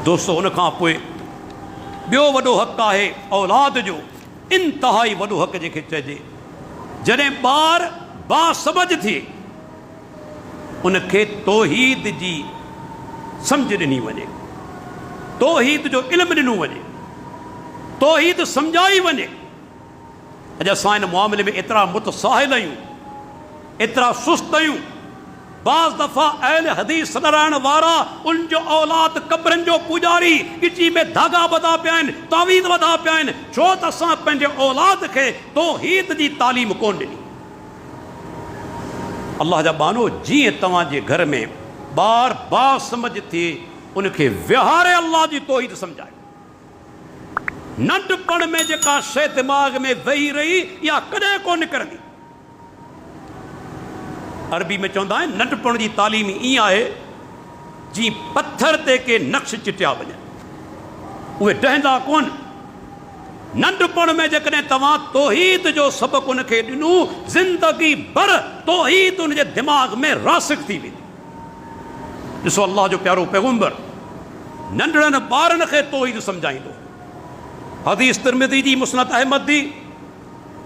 दोस्तों, उन खां पोइ ॿियो वॾो हक़ु आहे औलाद जो, इंतिहाई वॾो हक़ु जंहिंखे चइजे। जॾहिं ॿार बासमझ थिए, उनखे तौहीद जी सम्झ ॾिनी वञे, तौहीद जो इल्मु ॾिनो वञे, तौहीद सम्झाई वञे। अॼु असां हिन मामले में एतिरा मुतसाहिल आहियूं, एतिरा सुस्त आहियूं। बाज़ दफ़ा अहल हदीस लड़ाइण वारा उनजो औलाद कब्रनि जो पुजारी ॻिची में धागा ॿधा पिया आहिनि, तावीज़ ॿधा पिया आहिनि, छो त असां पंहिंजे औलाद खे तौहीद जी तालीम कोन ॾिनी। अल्लाह जा बानो, जीअं तव्हांजे घर में ॿार बासमझ थिए, उनखे विहारे अल्लाह जी तौहीद सम्झाए। नंढपण में जेका शइ दिमाग़ में वेही रही, इहा कॾहिं कोन निकिरंदी। अरबी में चवंदा आहिनि, नंढपण जी तालीम ईअं आहे जीअं पत्थर ते के नक्श चिटिया वञनि, उहे डहंदा कोन। नंढपण में जेकॾहिं तव्हां तौहीद जो सबक़ु उनखे ॾिनो, ज़िंदगी भर तौहीद उनजे दिमाग़ में रासिख़ थी वेंदी। ॾिसो, अल्लाह जो प्यारो पैगंबर नंढड़नि ॿारनि खे तौहीद सम्झाईंदो। हदीस तिरमिज़ी जी, मुस्नद अहमद जी,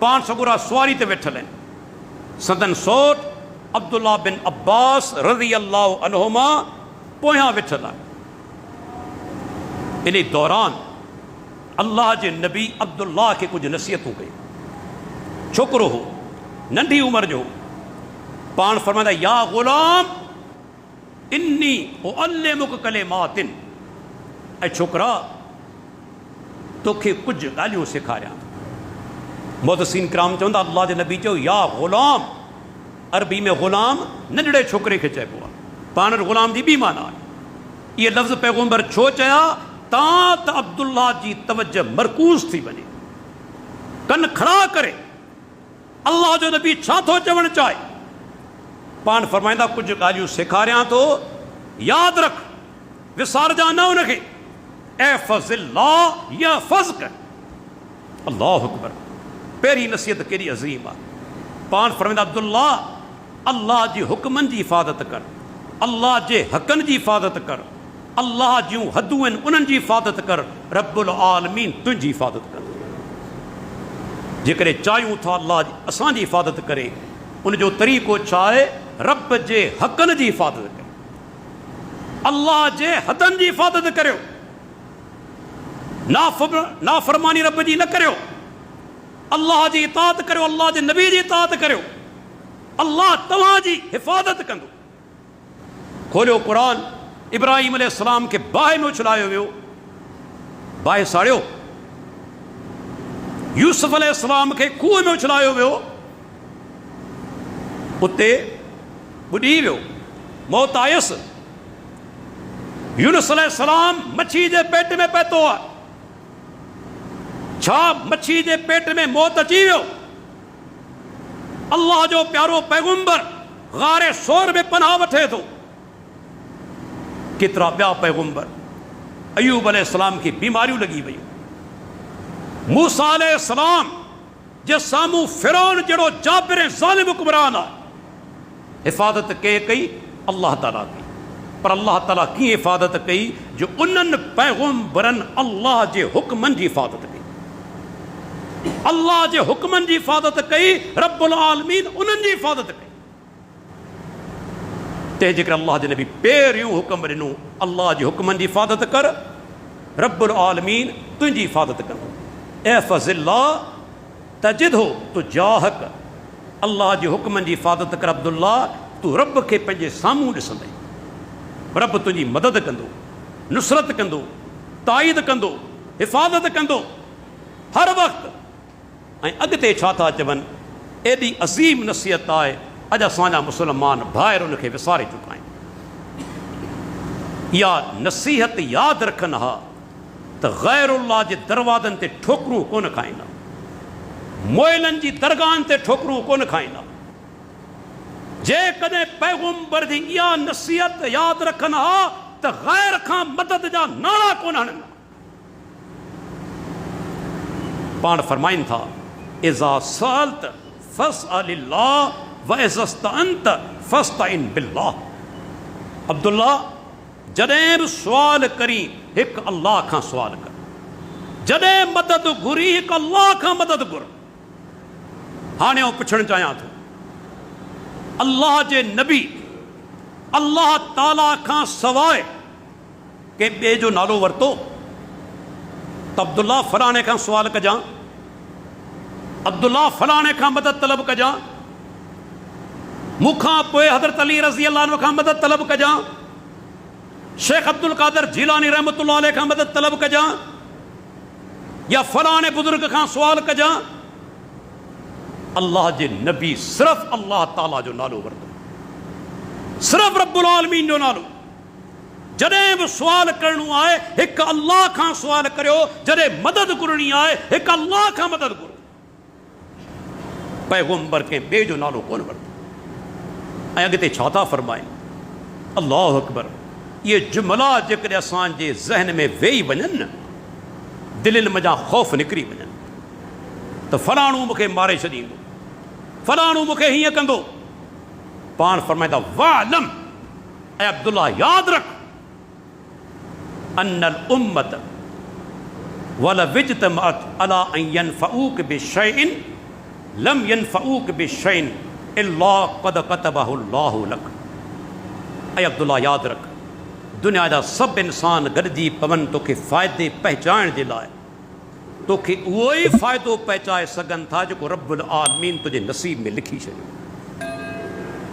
पाण सगुरा सुवारी ते वेठल आहिनि। संदन सौट अब्दुल्ला बिन अब्बास रज़ी अल्लाह अन्हुमा पोयां वेठल आहे। इन दौरान अल्लाह जे नबी अब्दुल्ला खे कुझु नसीहतूं कई। छोकिरो हो, नंढी उमिरि जो। पाण फरमाईंदा, या ग़ुलाम इन्नी उअल्लिमुक कलिमातिन, ऐं छोकिरा तोखे कुझु ॻाल्हियूं सेखारियां। मुहद्दिसीन किराम चवंदा, अल्लाह जे नबी चयो, या ग़ुलाम। अरबी में ग़ुलाम नंढड़े छोकिरे खे चइबो आहे। पाण वटि ग़ुलाम जी ॿी माना आहे। इहे लफ़्ज़ पैगंबर छो चया? तां त अब्दुल्ला जी तवज्जो मरकूज़ थी वञे, कन खड़ा करे अल्लाह जो नबी छा थो चवणु चाहे। पाण फरमाईंदा, कुझु ॻाल्हियूं सेखारियां थो, यादि रख, विसारजा न उनखे। एफ़ज़िल्लाह यहफ़ज़क। अल्लाहु अकबर। पहिरीं नसीहत केॾी अज़ीम आहे। पाण फरमाईंदा, अब्दुल्ला, अल्लाह जी हुक्मनि जी हिफ़ाज़त कर, अल्लाह जे हक़नि जी हिफ़ाज़त कर, अल्लाह जूं हदूं आहिनि उन्हनि जी हिफ़ाज़त कर, रब्बुल आलमीन तुंहिंजी हिफ़ाज़त कर। जेकॾहिं चाहियूं था अल्लाह असांजी हिफ़ाज़त करे, उनजो तरीक़ो छा आहे? रब जे हक़नि जी हिफ़ाज़त कयो, अल्लाह जे हदनि जी हिफ़ाज़त करियो, नाफ़रमानी रब जी न करियो, अल्लाह जी इताअत करियो, अल्लाह जे नबी जी इताअत करियो, अल्लाह तव्हांजी हिफ़ाज़त कंदो। खोलियो क़ुरान, इब्राहिम अलैहिस्सलाम खे बाहि में उछलायो वियो, बाहि साड़ियो। यूसुफ अलैहिस्सलाम खे खूह में उछलायो वियो, उते बुॾी वियो, मौत आयसि। यूनुस अलैहिस्सलाम मच्छी जे पेट में पइतो आहे। छा मच्छी जे पेट में मौत अची वियो? अल्लाह जो प्यारो पैगंबर गारे सोर में पनाह वठे थो। केतिरा ॿिया पैगंबर, अयूब अलैहिस्सलाम खे बीमारियूं लॻी वयूं, मूसा अलैहिस्सलाम जे साम्हूं फिरौन जहिड़ो जाबिर ऐं ज़ालिम हुक्मरान आहे, हिफ़ाज़त कंहिं कई? अल्लाह ताला कई। पर अल्लाह ताला कीअं हिफ़ाज़त कई? जो उन्हनि पैगंबरनि अल्लाह जे हुक्मनि जी हिफ़ाज़त कई, अल्लाह जे हुक्मनि जी हिफ़ाज़त कई, रब्बुल आलमीन उन्हनि जी हिफ़ाज़त कई। तंहिंजे करे अल्लाह जे नबी पहिरियों हुक्म ॾिनो, अल्लाह जे हुक्मनि जी हिफ़ाज़त कर, रब्बुल आलमीन तुंहिंजी हिफ़ाज़त कंदो। एफ़ज़िल्लाह तजिदहु तुजाहक। अल्लाह जे हुक्मनि जी हिफ़ाज़त कर अब्दुल्ला, तूं रब खे पंहिंजे साम्हूं ॾिसंदे, रब तुंहिंजी मदद कंदो, नुसरत कंदो, ताईद कंदो, हिफ़ाज़त कंदो हर वक़्तु। ऐं अॻिते छा था चवनि? एॾी अज़ीम नसीहत आहे, अॼु असांजा मुस्लमान भाइर उनखे विसारे चुका आहिनि। इहा नसीहत यादि रखनि हा त ग़ैरुल्लाह जे दरवाज़नि ते ठोकरूं कोन खाईंदा, मोइलनि जी दरगाहनि ते ठोकरूं कोन खाईंदा। जेकॾहिं पैगंबर जी इहा नसीहत यादि रखनि हा त ग़ैर खां मदद जा नाला कोन हणंदा। पाण फरमाइनि था, इज़ा सअल्त फस्अलिल्लाह व इज़ा इस्तअनत फस्तइन बिल्लाह। अब्दुल्ला, जॾहिं बि सुवाल करी हिकु अल्लाह खां सुवाल कर, जॾहिं मदद घुरी हिकु अल्लाह खां मदद घुर। हाणे आउं पुछणु चाहियां थो, अल्लाह जे नबी अल्लाह ताला खां सवाइ के ॿिए जो नालो वरितो त अब्दुल्ला फलाणे खां सुवाल कजां, अब्दुल्ला फलाणे खां मदद तलब कजां, मूंखां पोइ हज़रत अली रज़ी अल्लाह अन्हु खां मदद तलब कजां, शेख अब्दुल कादिर जीलानी रहमतुल्लाह अलैह खां मदद तलब कजां, या फलाणे बुजुर्ग खां सुवाल कजां। अल्लाह जे नबी सिर्फ़ अल्लाह ताला जो नालो वरितो, सिर्फ़ रब्बुल आलमीन जो नालो। जॾहिं बि सुवाल करणो आहे हिकु अल्लाह खां सुवाल करियो, जॾहिं मदद घुरणी आहे हिकु अल्लाह खां मदद घुरो। पैगंबर कंहिं ॿिए जो नालो कोन वरितो। ऐं अॻिते छा था फरमाइनि, अल्लाहु अकबर। इहे जुमला जेकॾहिं असांजे ज़हन में वेही वञनि न, दिलनि मञा ख़ौफ़ निकिरी वञनि त फलाणो मूंखे मारे छॾींदो, फलाणो मूंखे हीअं कंदो। पाण फरमाईंदा वालम, ऐं अब्दुल्ला यादि रख, अन्नल उम्मत वल विजतमअत अला अन यनफऊक बिशैइन लम यनफऊक बिशैइन इल्ला क़द कतबहु अल्लाहु लक। ऐं अब्दुल्ला यादि रख, दुनिया जा सभु इंसान गॾिजी पवनि तोखे फ़ाइदे पहुचाइण जे लाइ, तोखे उहो ई फ़ाइदो पहुचाए सघनि था जेको रब्बुल आलमीन तुंहिंजे नसीब में लिखी छॾियो।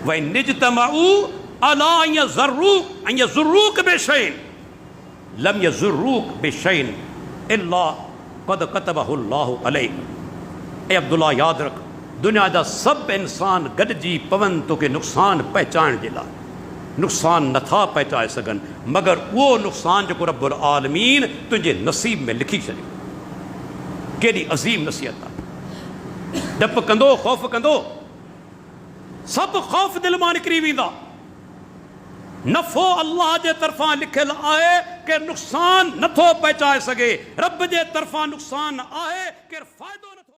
वई निजतमऊ अला अन यज़ुरूक बिशैइन लम यज़ुरूक बिशैइन इल्ला क़द कतबहु अल्लाहु अलैक। ऐं अब्दुल्ला यादि रख, दुनिया जा सभु इंसान गॾिजी पवनि तोखे नुक़सानु पहुचाइण जे लाइ, नुक़सानु नथा पहुचाए सघनि मगर उहो नुक़सानु जेको रब्बुल आलमीन तुंहिंजे नसीब में लिखी छॾियो। केॾी अज़ीम नसीहत आहे। डपु कंदो, ख़ौफ़ कंदो, सभु ख़ौफ़ दिलि मां निकिरी वेंदा। नफ़ो अल्लाह जे तरफ़ां लिखियलु आहे कि नुक़सानु नथो पहुचाए सघे, रब जे तरफ़ां नुक़सानु आहे कि फ़ाइदो